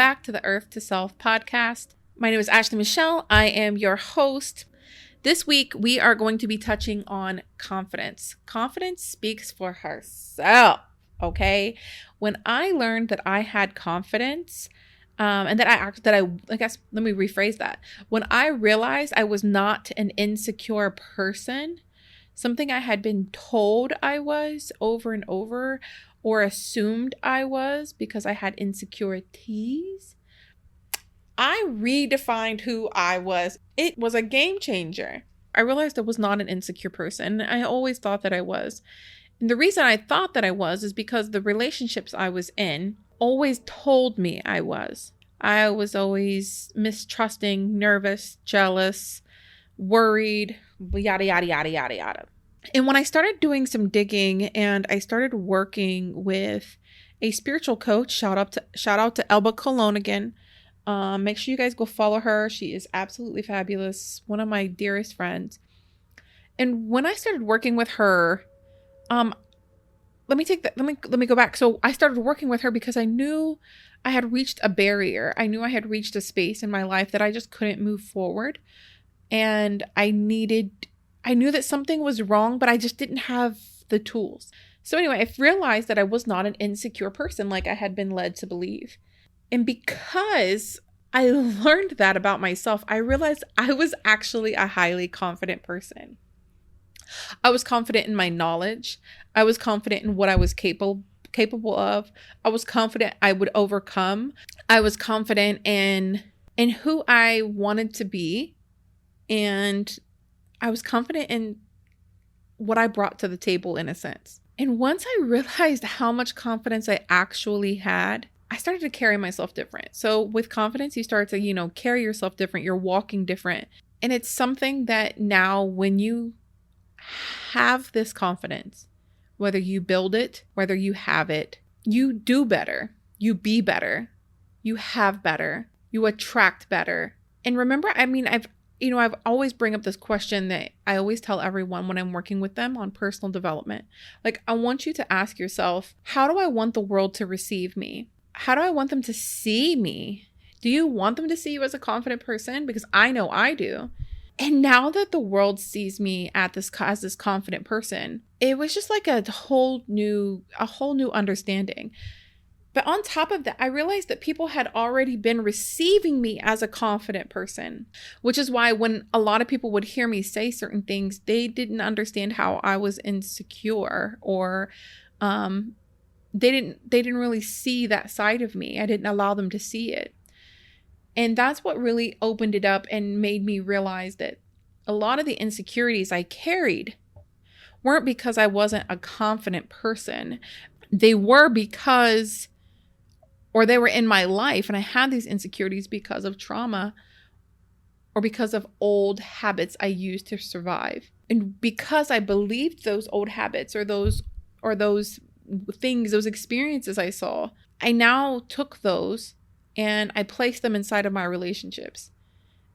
back to the Earth to Self podcast. My name is Ashley Michelle. I am your host. This week, we are going to be touching on confidence. Confidence speaks for herself, okay? When I learned that I had confidence, let me rephrase that. When I realized I was not an insecure person, something I had been told I was over and over, or assumed I was because I had insecurities, I redefined who I was. It was a game changer. I realized I was not an insecure person. I always thought that I was. And the reason I thought that I was is because the relationships I was in always told me I was. I was always mistrusting, nervous, jealous, worried, yada, yada, yada, yada, yada. And when I started doing some digging and I started working with a spiritual coach, shout out to Elba Colon again. Make sure you guys go follow her. She is absolutely fabulous. One of my dearest friends. And when I started working with her, let me go back. So I started working with her because I knew I had reached a barrier. I knew I had reached a space in my life that I just couldn't move forward. And I knew that something was wrong, but I just didn't have the tools. So anyway, I realized that I was not an insecure person like I had been led to believe. And because I learned that about myself, I realized I was actually a highly confident person. I was confident in my knowledge. I was confident in what I was capable of. I was confident I would overcome. I was confident in who I wanted to be. And I was confident in what I brought to the table, in a sense. And once I realized how much confidence I actually had, I started to carry myself different. So with confidence, you start to, carry yourself different. You're walking different. And it's something that now when you have this confidence, whether you build it, whether you have it, you do better. You be better. You have better. You attract better. And remember, I've always bring up this question that I always tell everyone when I'm working with them on personal development. Like, I want you to ask yourself, how do I want the world to receive me? How do I want them to see me? Do you want them to see you as a confident person? Because I know I do. And now that the world sees me as this confident person, it was just like a whole new understanding. But on top of that, I realized that people had already been receiving me as a confident person, which is why when a lot of people would hear me say certain things, they didn't understand how I was insecure, or they didn't really see that side of me. I didn't allow them to see it. And that's what really opened it up and made me realize that a lot of the insecurities I carried weren't because I wasn't a confident person. They were because, or they were in my life, and I had these insecurities because of trauma or because of old habits I used to survive. And because I believed those old habits or those things, those experiences I saw, I now took those and I placed them inside of my relationships,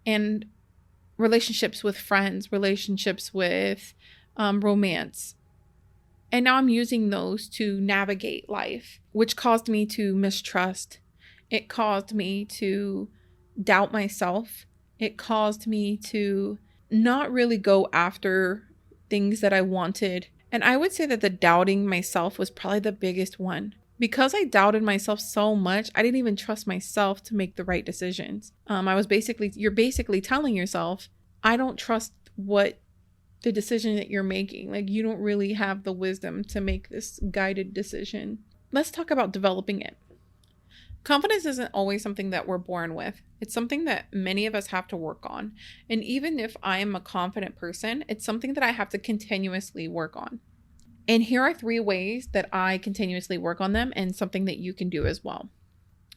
and relationships with friends, relationships with romance. And now I'm using those to navigate life, which caused me to mistrust. It caused me to doubt myself. It caused me to not really go after things that I wanted. And I would say that the doubting myself was probably the biggest one. Because I doubted myself so much, I didn't even trust myself to make the right decisions. You're basically telling yourself, I don't trust what the decision that you're making. Like, you don't really have the wisdom to make this guided decision. Let's talk about developing it. Confidence isn't always something that we're born with. It's something that many of us have to work on. And even if I am a confident person, it's something that I have to continuously work on. And here are 3 ways that I continuously work on them, and something that you can do as well.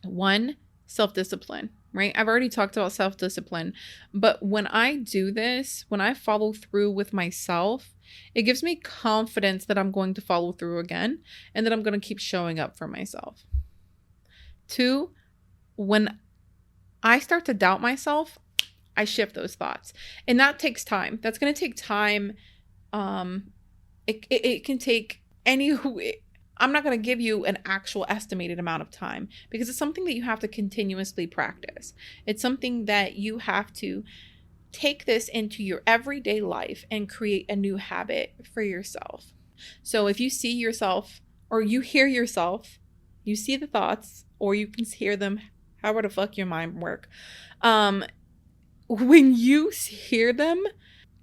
1, self-discipline, right? I've already talked about self-discipline, but when I do this, when I follow through with myself, it gives me confidence that I'm going to follow through again and that I'm going to keep showing up for myself. 2, when I start to doubt myself, I shift those thoughts. And that takes time. That's going to take time. It can take I'm not going to give you an actual estimated amount of time because it's something that you have to continuously practice. It's something that you have to take this into your everyday life and create a new habit for yourself. So if you see yourself or you hear yourself, you see the thoughts or you can hear them, however the fuck your mind work. When you hear them,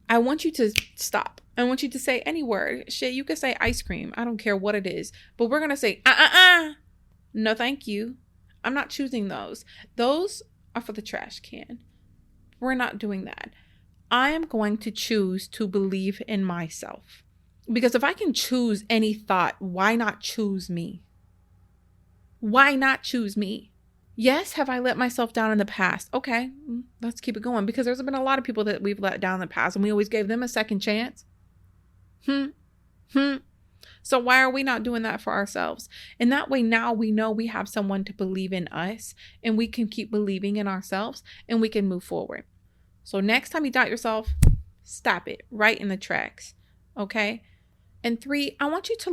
I want you to stop. I want you to say any word. Shit, you could say ice cream. I don't care what it is. But we're going to say, no, thank you. I'm not choosing those. Those are for the trash can. We're not doing that. I am going to choose to believe in myself. Because if I can choose any thought, why not choose me? Why not choose me? Yes, have I let myself down in the past? Okay, let's keep it going. Because there's been a lot of people that we've let down in the past and we always gave them a second chance. So why are we not doing that for ourselves? And that way now we know we have someone to believe in us and we can keep believing in ourselves and we can move forward. So next time you doubt yourself, stop it right in the tracks. Okay? And 3, I want you to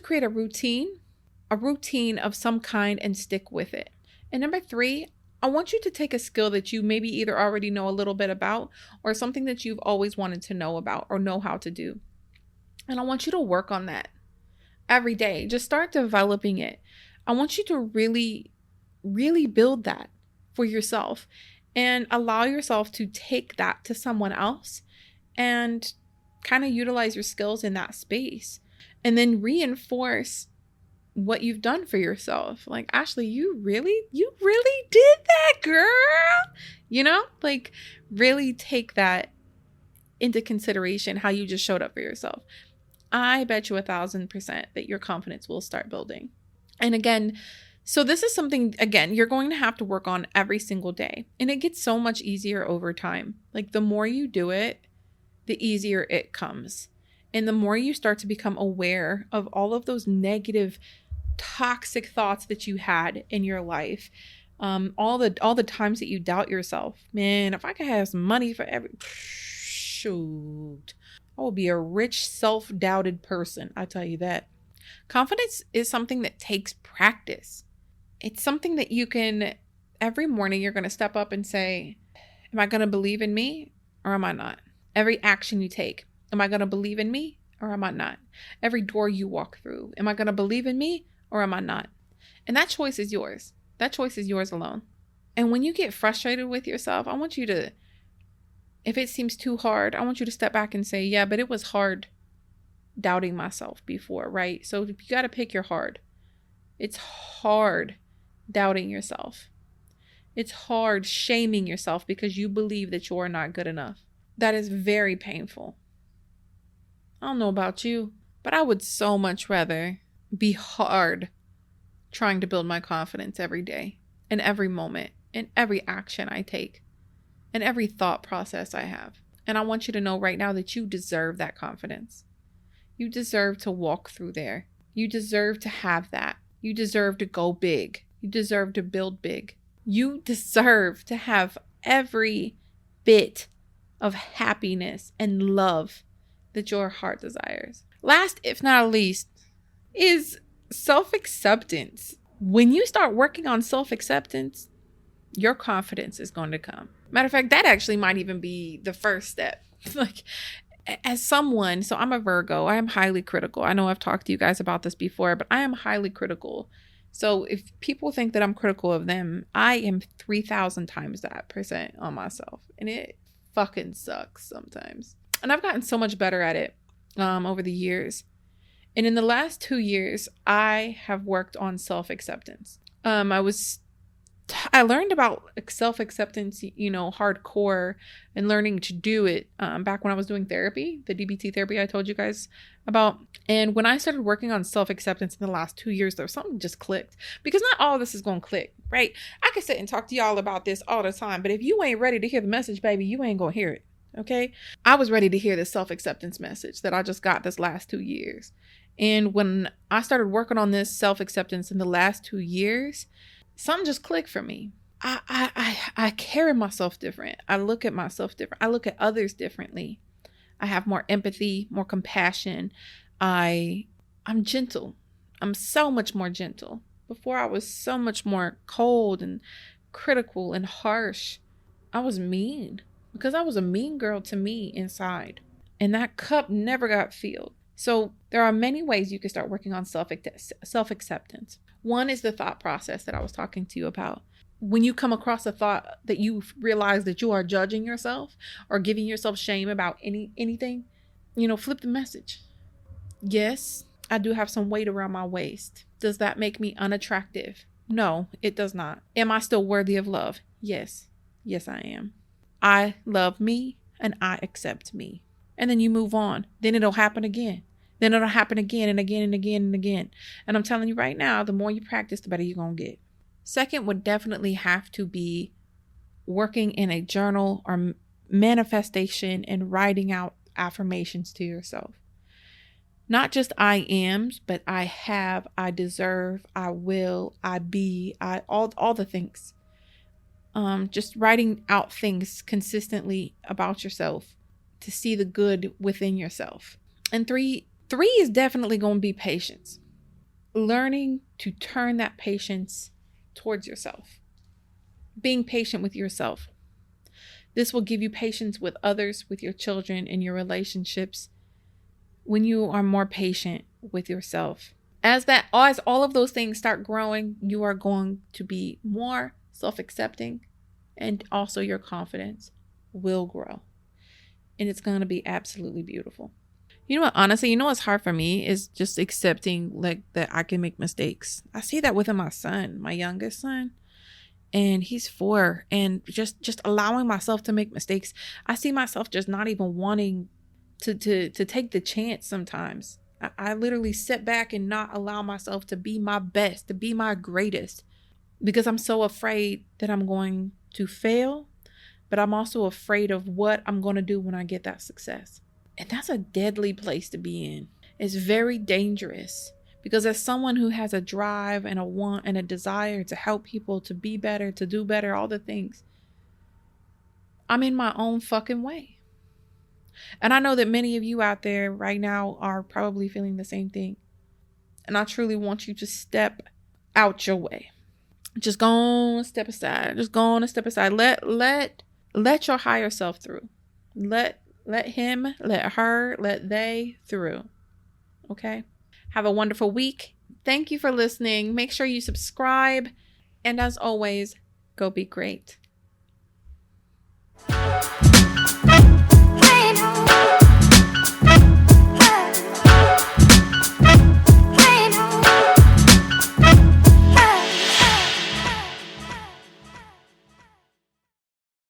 create a routine of some kind and stick with it. And number 3, I want you to take a skill that you maybe either already know a little bit about or something that you've always wanted to know about or know how to do. And I want you to work on that every day. Just start developing it. I want you to really, really build that for yourself and allow yourself to take that to someone else and kind of utilize your skills in that space and then reinforce what you've done for yourself. Like, Ashley, you really did that, girl. You know, like really take that into consideration, how you just showed up for yourself. I bet you 1,000% that your confidence will start building. And again, so this is something, again, you're going to have to work on every single day. And it gets so much easier over time. Like the more you do it, the easier it comes. And the more you start to become aware of all of those negative, toxic thoughts that you had in your life, all the times that you doubt yourself. Man, if I could have some money for shoot, I will be a rich, self-doubted person. I tell you that. Confidence is something that takes practice. It's something that you can, every morning you're going to step up and say, am I going to believe in me or am I not? Every action you take, am I going to believe in me or am I not? Every door you walk through, am I going to believe in me or am I not? And that choice is yours. That choice is yours alone. And when you get frustrated with yourself, I want you to, if it seems too hard, I want you to step back and say, yeah, but it was hard doubting myself before, right? So you got to pick your hard. It's hard doubting yourself. It's hard shaming yourself because you believe that you are not good enough. That is very painful. I don't know about you, but I would so much rather be hard trying to build my confidence every day, in every moment, in every action I take, in every thought process I have. And I want you to know right now that you deserve that confidence. You deserve to walk through there. You deserve to have that. You deserve to go big. You deserve to build big. You deserve to have every bit of happiness and love that your heart desires. Last, if not least, is self-acceptance. When you start working on self-acceptance, your confidence is going to come. Matter of fact, that actually might even be the first step. Like, as someone, so I'm a Virgo, I am highly critical. I know I've talked to you guys about this before, but I am highly critical. So if people think that I'm critical of them, I am 3,000 times that percent on myself. And it fucking sucks sometimes. And I've gotten so much better at it over the years. And in the last 2 years, I have worked on self-acceptance. I learned about self-acceptance, hardcore and learning to do it back when I was doing therapy, the DBT therapy I told you guys about. And when I started working on self-acceptance in the last 2 years, there was something just clicked, because not all of this is going to click, right? I could sit and talk to y'all about this all the time, but if you ain't ready to hear the message, baby, you ain't going to hear it. Okay. I was ready to hear the self-acceptance message that I just got this last 2 years. And when I started working on this self-acceptance in the last 2 years, something just clicked for me. I carry myself different. I look at myself different. I look at others differently. I have more empathy, more compassion. I I'm gentle. I'm so much more gentle. Before I was so much more cold and critical and harsh. I was mean because I was a mean girl to me inside. And that cup never got filled. So there are many ways you can start working on self-acceptance. One is the thought process that I was talking to you about. When you come across a thought that you realize that you are judging yourself or giving yourself shame about anything, flip the message. Yes, I do have some weight around my waist. Does that make me unattractive? No, it does not. Am I still worthy of love? Yes. Yes, I am. I love me and I accept me. And then you move on. Then it'll happen again. Then it'll happen again and again and again and again. And I'm telling you right now, the more you practice, the better you're going to get. Second would definitely have to be working in a journal or manifestation and writing out affirmations to yourself. Not just I ams, but I have, I deserve, I will, I be, all the things. Just writing out things consistently about yourself to see the good within yourself. And three is definitely going to be patience. Learning to turn that patience towards yourself. Being patient with yourself. This will give you patience with others, with your children, and your relationships when you are more patient with yourself. As all of those things start growing, you are going to be more self-accepting, and also your confidence will grow. And it's going to be absolutely beautiful. You know what, honestly, what's hard for me is just accepting that I can make mistakes. I see that within my son, my youngest son, and he's 4, and just allowing myself to make mistakes. I see myself just not even wanting to take the chance sometimes. I literally sit back and not allow myself to be my best, to be my greatest, because I'm so afraid that I'm going to fail, but I'm also afraid of what I'm going to do when I get that success. And that's a deadly place to be in. It's very dangerous because as someone who has a drive and a want and a desire to help people, to be better, to do better, all the things, I'm in my own fucking way. And I know that many of you out there right now are probably feeling the same thing. And I truly want you to step out your way. Just go on, step aside. Just go on and step aside. Let your higher self through. Let him, let her, let they through. Okay? Have a wonderful week. Thank you for listening. Make sure you subscribe. And as always, go be great.